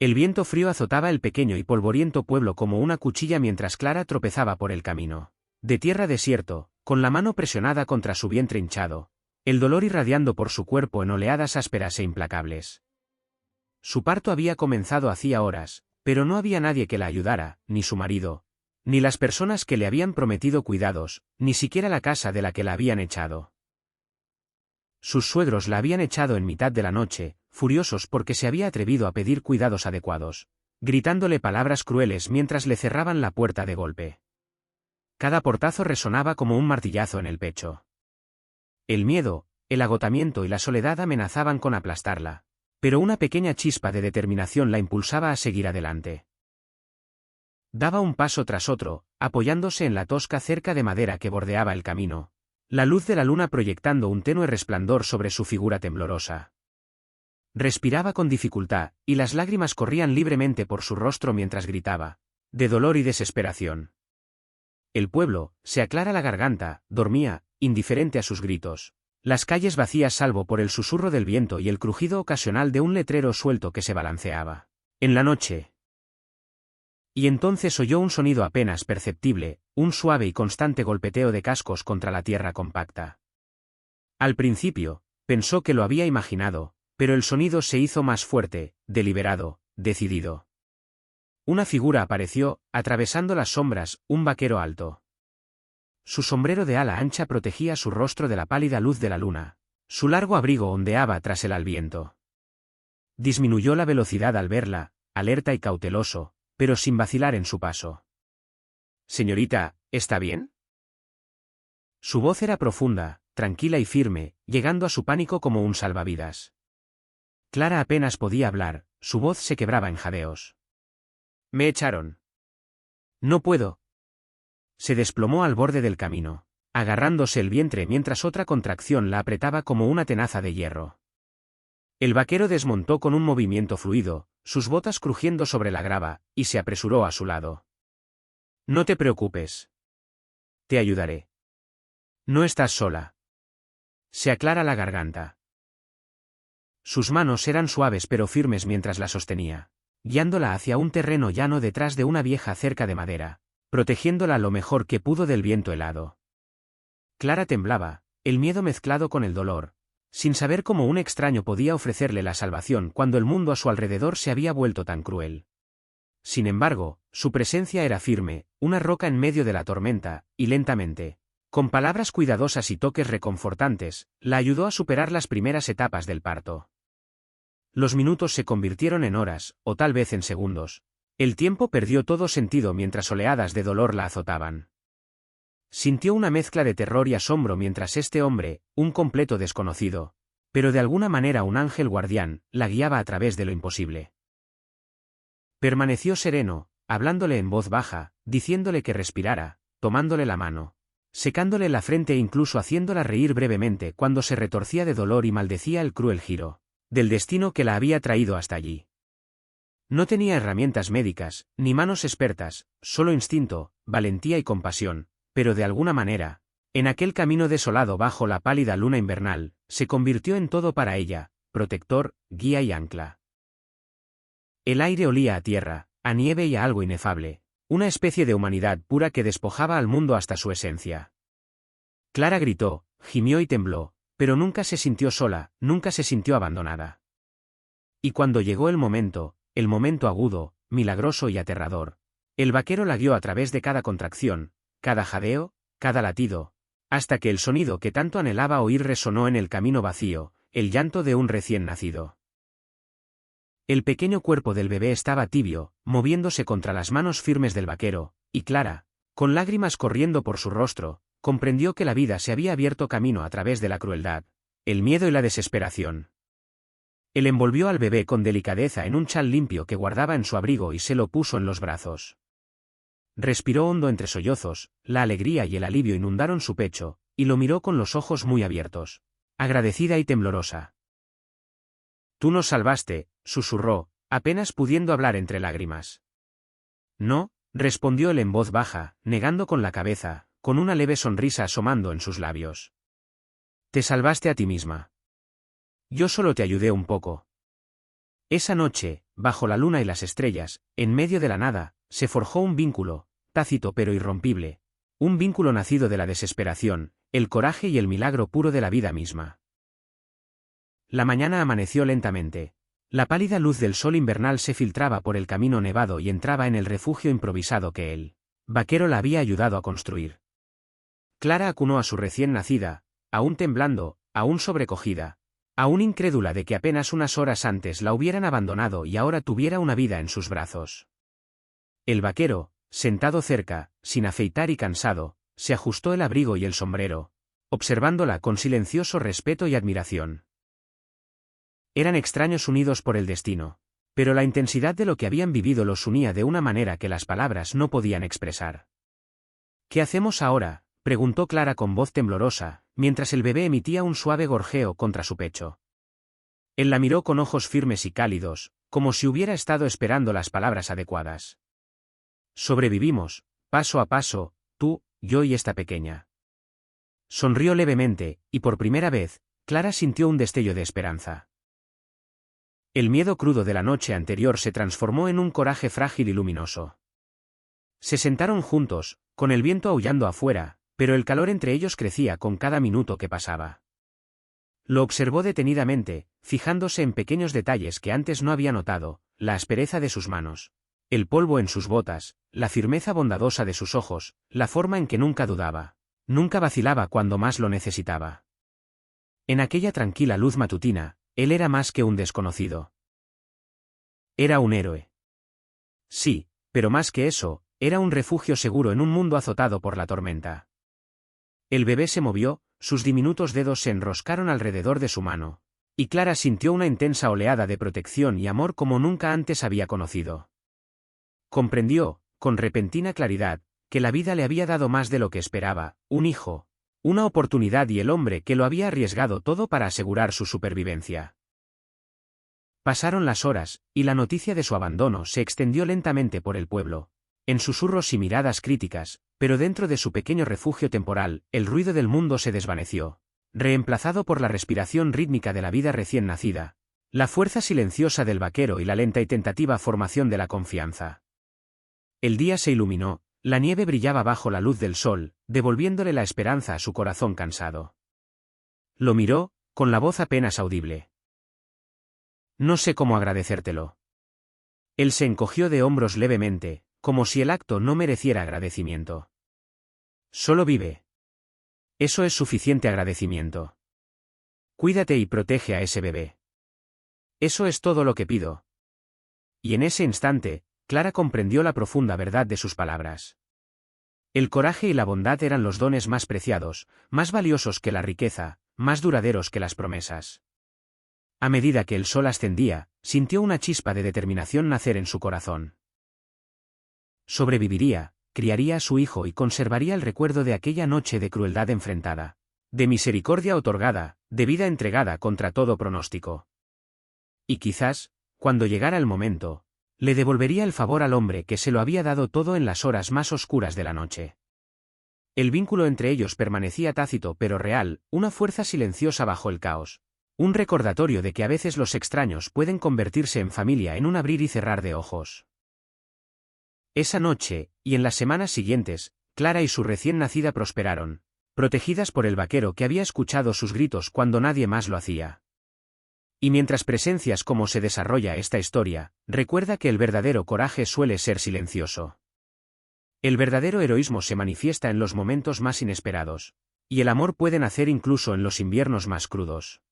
El viento frío azotaba el pequeño y polvoriento pueblo como una cuchilla mientras Clara tropezaba por el camino. De tierra desierto, con la mano presionada contra su vientre hinchado, el dolor irradiando por su cuerpo en oleadas ásperas e implacables. Su parto había comenzado hacía horas, pero no había nadie que la ayudara, ni su marido, ni las personas que le habían prometido cuidados, ni siquiera la casa de la que la habían echado. Sus suegros la habían echado en mitad de la noche, furiosos porque se había atrevido a pedir cuidados adecuados, gritándole palabras crueles mientras le cerraban la puerta de golpe. Cada portazo resonaba como un martillazo en el pecho. El miedo, el agotamiento y la soledad amenazaban con aplastarla, pero una pequeña chispa de determinación la impulsaba a seguir adelante. Daba un paso tras otro, apoyándose en la tosca cerca de madera que bordeaba el camino, la luz de la luna proyectando un tenue resplandor sobre su figura temblorosa. Respiraba con dificultad, y las lágrimas corrían libremente por su rostro mientras gritaba, de dolor y desesperación. El pueblo, se aclara la garganta, dormía, indiferente a sus gritos. Las calles vacías salvo por el susurro del viento y el crujido ocasional de un letrero suelto que se balanceaba. En la noche. Y entonces oyó un sonido apenas perceptible, un suave y constante golpeteo de cascos contra la tierra compacta. Al principio, pensó que lo había imaginado, pero el sonido se hizo más fuerte, deliberado, decidido. Una figura apareció, atravesando las sombras, un vaquero alto. Su sombrero de ala ancha protegía su rostro de la pálida luz de la luna. Su largo abrigo ondeaba tras el viento. Disminuyó la velocidad al verla, alerta y cauteloso, pero sin vacilar en su paso. «Señorita, ¿está bien?» Su voz era profunda, tranquila y firme, llegando a su pánico como un salvavidas. Clara apenas podía hablar, su voz se quebraba en jadeos. «Me echaron. No puedo». Se desplomó al borde del camino, agarrándose el vientre mientras otra contracción la apretaba como una tenaza de hierro. El vaquero desmontó con un movimiento fluido, sus botas crujiendo sobre la grava, y se apresuró a su lado. «No te preocupes. Te ayudaré. No estás sola». Se aclara la garganta. Sus manos eran suaves pero firmes mientras la sostenía, guiándola hacia un terreno llano detrás de una vieja cerca de madera, protegiéndola lo mejor que pudo del viento helado. Clara temblaba, el miedo mezclado con el dolor, sin saber cómo un extraño podía ofrecerle la salvación cuando el mundo a su alrededor se había vuelto tan cruel. Sin embargo, su presencia era firme, una roca en medio de la tormenta, y lentamente, con palabras cuidadosas y toques reconfortantes, la ayudó a superar las primeras etapas del parto. Los minutos se convirtieron en horas, o tal vez en segundos. El tiempo perdió todo sentido mientras oleadas de dolor la azotaban. Sintió una mezcla de terror y asombro mientras este hombre, un completo desconocido, pero de alguna manera un ángel guardián, la guiaba a través de lo imposible. Permaneció sereno, hablándole en voz baja, diciéndole que respirara, tomándole la mano, secándole la frente e incluso haciéndola reír brevemente cuando se retorcía de dolor y maldecía el cruel giro del destino que la había traído hasta allí. No tenía herramientas médicas, ni manos expertas, solo instinto, valentía y compasión, pero de alguna manera, en aquel camino desolado bajo la pálida luna invernal, se convirtió en todo para ella, protector, guía y ancla. El aire olía a tierra, a nieve y a algo inefable, una especie de humanidad pura que despojaba al mundo hasta su esencia. Clara gritó, gimió y tembló, pero nunca se sintió sola, nunca se sintió abandonada. Y cuando llegó el momento agudo, milagroso y aterrador, el vaquero la guió a través de cada contracción, cada jadeo, cada latido, hasta que el sonido que tanto anhelaba oír resonó en el camino vacío, el llanto de un recién nacido. El pequeño cuerpo del bebé estaba tibio, moviéndose contra las manos firmes del vaquero, y Clara, con lágrimas corriendo por su rostro, comprendió que la vida se había abierto camino a través de la crueldad, el miedo y la desesperación. Él envolvió al bebé con delicadeza en un chal limpio que guardaba en su abrigo y se lo puso en los brazos. Respiró hondo entre sollozos, la alegría y el alivio inundaron su pecho, y lo miró con los ojos muy abiertos, agradecida y temblorosa. «Tú nos salvaste», susurró, apenas pudiendo hablar entre lágrimas. «No», respondió él en voz baja, negando con la cabeza, con una leve sonrisa asomando en sus labios. «Te salvaste a ti misma. Yo solo te ayudé un poco». Esa noche, bajo la luna y las estrellas, en medio de la nada, se forjó un vínculo, tácito pero irrompible. Un vínculo nacido de la desesperación, el coraje y el milagro puro de la vida misma. La mañana amaneció lentamente. La pálida luz del sol invernal se filtraba por el camino nevado y entraba en el refugio improvisado que el vaquero la había ayudado a construir. Clara acunó a su recién nacida, aún temblando, aún sobrecogida, aún incrédula de que apenas unas horas antes la hubieran abandonado y ahora tuviera una vida en sus brazos. El vaquero, sentado cerca, sin afeitar y cansado, se ajustó el abrigo y el sombrero, observándola con silencioso respeto y admiración. Eran extraños unidos por el destino, pero la intensidad de lo que habían vivido los unía de una manera que las palabras no podían expresar. ¿Qué hacemos ahora?, preguntó Clara con voz temblorosa, mientras el bebé emitía un suave gorjeo contra su pecho. Él la miró con ojos firmes y cálidos, como si hubiera estado esperando las palabras adecuadas. Sobrevivimos, paso a paso, tú, yo y esta pequeña. Sonrió levemente, y por primera vez, Clara sintió un destello de esperanza. El miedo crudo de la noche anterior se transformó en un coraje frágil y luminoso. Se sentaron juntos, con el viento aullando afuera, pero el calor entre ellos crecía con cada minuto que pasaba. Lo observó detenidamente, fijándose en pequeños detalles que antes no había notado, la aspereza de sus manos, el polvo en sus botas, la firmeza bondadosa de sus ojos, la forma en que nunca dudaba, nunca vacilaba cuando más lo necesitaba. En aquella tranquila luz matutina, él era más que un desconocido. Era un héroe. Sí, pero más que eso, era un refugio seguro en un mundo azotado por la tormenta. El bebé se movió, sus diminutos dedos se enroscaron alrededor de su mano, y Clara sintió una intensa oleada de protección y amor como nunca antes había conocido. Comprendió, con repentina claridad, que la vida le había dado más de lo que esperaba, un hijo, una oportunidad y el hombre que lo había arriesgado todo para asegurar su supervivencia. Pasaron las horas, y la noticia de su abandono se extendió lentamente por el pueblo, en susurros y miradas críticas, pero dentro de su pequeño refugio temporal, el ruido del mundo se desvaneció, reemplazado por la respiración rítmica de la vida recién nacida, la fuerza silenciosa del vaquero y la lenta y tentativa formación de la confianza. El día se iluminó, la nieve brillaba bajo la luz del sol, devolviéndole la esperanza a su corazón cansado. Lo miró, con la voz apenas audible. No sé cómo agradecértelo. Él se encogió de hombros levemente, como si el acto no mereciera agradecimiento. Solo vive. Eso es suficiente agradecimiento. Cuídate y protege a ese bebé. Eso es todo lo que pido. Y en ese instante, Clara comprendió la profunda verdad de sus palabras. El coraje y la bondad eran los dones más preciados, más valiosos que la riqueza, más duraderos que las promesas. A medida que el sol ascendía, sintió una chispa de determinación nacer en su corazón. Sobreviviría, criaría a su hijo y conservaría el recuerdo de aquella noche de crueldad enfrentada, de misericordia otorgada, de vida entregada contra todo pronóstico. Y quizás, cuando llegara el momento, le devolvería el favor al hombre que se lo había dado todo en las horas más oscuras de la noche. El vínculo entre ellos permanecía tácito pero real, una fuerza silenciosa bajo el caos, un recordatorio de que a veces los extraños pueden convertirse en familia en un abrir y cerrar de ojos. Esa noche, y en las semanas siguientes, Clara y su recién nacida prosperaron, protegidas por el vaquero que había escuchado sus gritos cuando nadie más lo hacía. Y mientras presencias cómo se desarrolla esta historia, recuerda que el verdadero coraje suele ser silencioso. El verdadero heroísmo se manifiesta en los momentos más inesperados, y el amor puede nacer incluso en los inviernos más crudos.